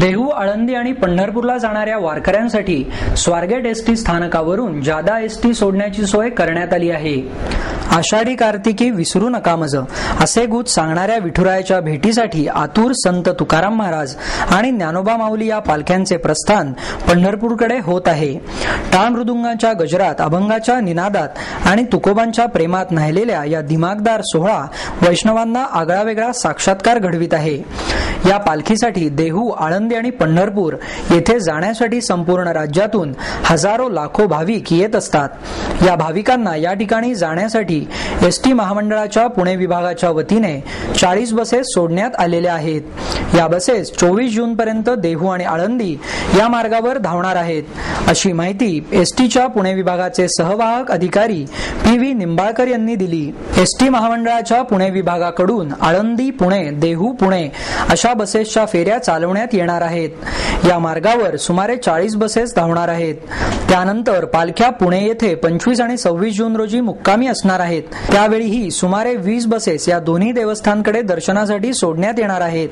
देहू, आळंदी आणि पंढरपूरला जाणाऱ्या वारकऱ्यांसाठी स्वारगेट एसटी स्थानकावरून जादा एसटी सोडण्याची सोय करण्यात आली आहे. आषाढी कार्तिकी विसरू नका मज असे गूढ सांगणाऱ्या विठुरायाच्या भेटीसाठी आतुर संत तुकाराम महाराज आणि ज्ञानोबा माऊली या पालख्यांचे प्रस्थान पंढरपूरकडे होत आहे. टाळ मृदुंगाच्या गजरात, अभंगाच्या निनादात आणि तुकोबांच्या प्रेमात न्हायलेल्या या दिमागदार सोहळा वैष्णवांना आगळावेगळा साक्षात्कार घडवित आहे. या पालखीसाठी देहू, आळंदी आणि पंढरपूर येथे जाण्यासाठी संपूर्ण राज्यातून हजारो लाखो भाविक येत असतात. या भाविकांना या ठिकाणी जाण्यासाठी एसटी महामंडळाच्या पुणे विभागाच्या वतीने 40 बसेस सोडण्यात आलेल्या आहेत. या बसेस 24 जून पर्यंत देहू आणि आळंदी या मार्गावर धावणार आहेत, अशी माहिती एसटीच्या पुणे विभागाचे सहवाहक अधिकारी PV निंबाळकर यांनी दिली. एसटी महामंडळाच्या पुणे विभागाकडून आळंदी पुणे, देहू पुणे अशा बसेसच्या फेऱ्या चालवण्यात येणार आहेत. या मार्गावर सुमारे 40 बसेस धावणार आहेत. त्यानंतर पालख्या पुणे येथे 25 आणि 26 जून रोजी मुक्कामी असणार आहेत. त्यावेळीही सुमारे 20 बसेस या दोन्ही देवस्थानकडे दर्शनासाठी सोडण्यात येणार आहेत.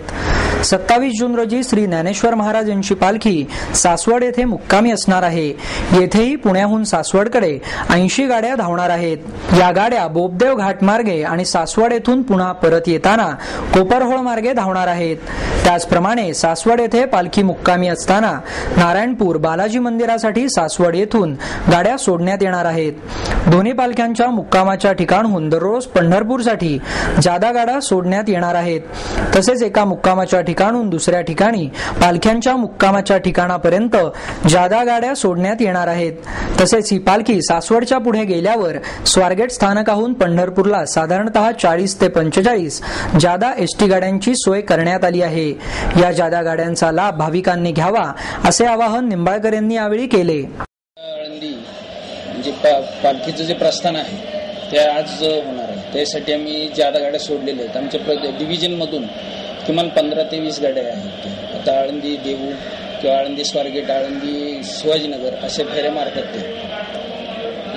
27 जून रोजी श्री ज्ञानेश्वर महाराज यांची पालखी सासवड येथे मुक्कामी असणार आहे. येथेही पुण्याहून सासवडकडे 80 गाड्या धावणार आहेत. या गाड्या बोपदेव घाट मार्गे आणि सासवड येथून पुन्हा परत येताना कोपरहोळ मार्गे धावणार आहेत. त्याचप्रमाणे सासवड येथे पालखी मुक्कामी असताना नारायणपूर बालाजी मंदिरासाठी सासवड येथून गाड्या सोडण्यात येणार आहेत. दोन्ही पालख्यांच्या मुक्कामाच्या ठिकाणहून दररोज पंढरपूरसाठी जादा गाड्या सोडण्यात येणार आहेत. तसेच एका मुक्कामाच्या ठिकाणून दुसऱ्या ठिकाणी पालख्यांच्या मुक्कामाच्या ठिकाणापर्यंत जादा गाड्या सोडण्यात येणार आहेत. तसेच ही पालखी सासवडच्या पुढे गेल्यावर स्वारगेट स्थानकाहून पंढरपूरला साधारणतः 40 ते 45 जादा एसटी गाड्यांची सोय करण्यात आली आहे. या जादा गाड्यांचा लाभ भाविकांनी घ्यावा असे आवाहन निंबाळकर यांनी यावेळी केले. पालखीचं जे प्रस्थान आहे ते आज होणार आहे, त्यासाठी आम्ही जादा गाड्या सोडलेल्या आहेत. आमच्या डिव्हिजन मधून किमान 15 ते 20 गाड्या आहेत. आता आळंदी देहू किंवा आळंदी स्वारगेट, आळंदी शिवाजीनगर अशा फेऱ्या मारतात.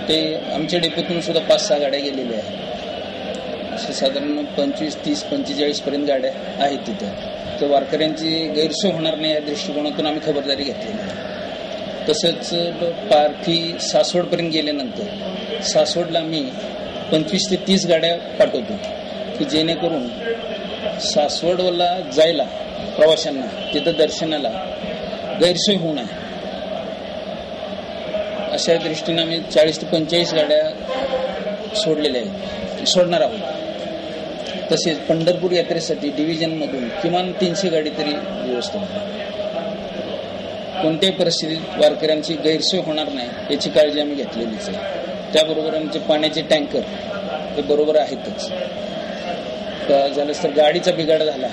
ते आमच्या डेपोतून सुद्धा 5-6 गाड्या गेलेल्या आहेत. असे साधारण 25, 30, 45 पर्यंत गाड्या आहेत तिथे. तर वारकऱ्यांची गैरसोय होणार नाही या दृष्टिकोनातून आम्ही खबरदारी घेतलेली आहे. तसंच पालखी सासवडपर्यंत गेल्यानंतर सासवडला आम्ही 25 ते 30 गाड्या पाठवतो की जेणेकरून सासवडला जायला प्रवाशांना तिथं दर्शनाला गैरसोय होऊ नये अशा दृष्टीने आम्ही 40 ते 45 गाड्या सोडणार आहोत. तसेच पंढरपूर यात्रेसाठी डिव्हिजनमधून किमान 300 गाडी तरी व्यवस्था होईल. कोणत्याही परिस्थितीत वारकऱ्यांची गैरसोय होणार नाही याची काळजी आम्ही घेतलेलीच आहे. त्याबरोबर आमचे पाण्याचे टँकर हे बरोबर आहेतच. झालंच तर गाडीचा बिघाड झाला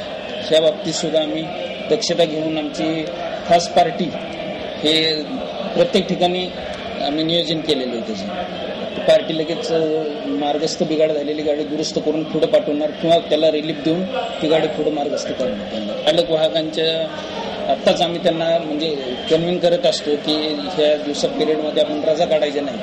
ह्या बाबतीत सुद्धा आम्ही दक्षता घेऊन आमची खास पार्टी हे प्रत्येक ठिकाणी आम्ही नियोजन केलेलं आहे. त्याची पार्टी लगेच मार्गस्थ बिघाड झालेली गाडी दुरुस्त करून पुढे पाठवणार किंवा त्याला रिलीफ देऊन ती गाडी पुढे मार्गस्थ करण्यात येणार. चालक वाहकांच्या आत्ताच आम्ही त्यांना म्हणजे कन्व्हिन करत असतो की ह्या दिवसा पिरियडमध्ये आपण रजा काढायच्या नाही.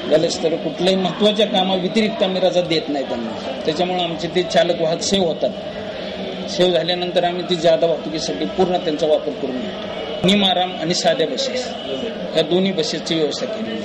झालंच तर कुठल्याही महत्त्वाच्या कामाव्यतिरिक्त आम्ही रजा देत नाही त्यांना. त्याच्यामुळे आमचे ते चालक वाहक सेव्ह होतात. सेव्ह झाल्यानंतर आम्ही ती जादा वाहतुकीसाठी पूर्ण त्यांचा वापर करून घेतो. निम आराम आणि साध्या बसेस या दोन्ही बसेसची व्यवस्था केली.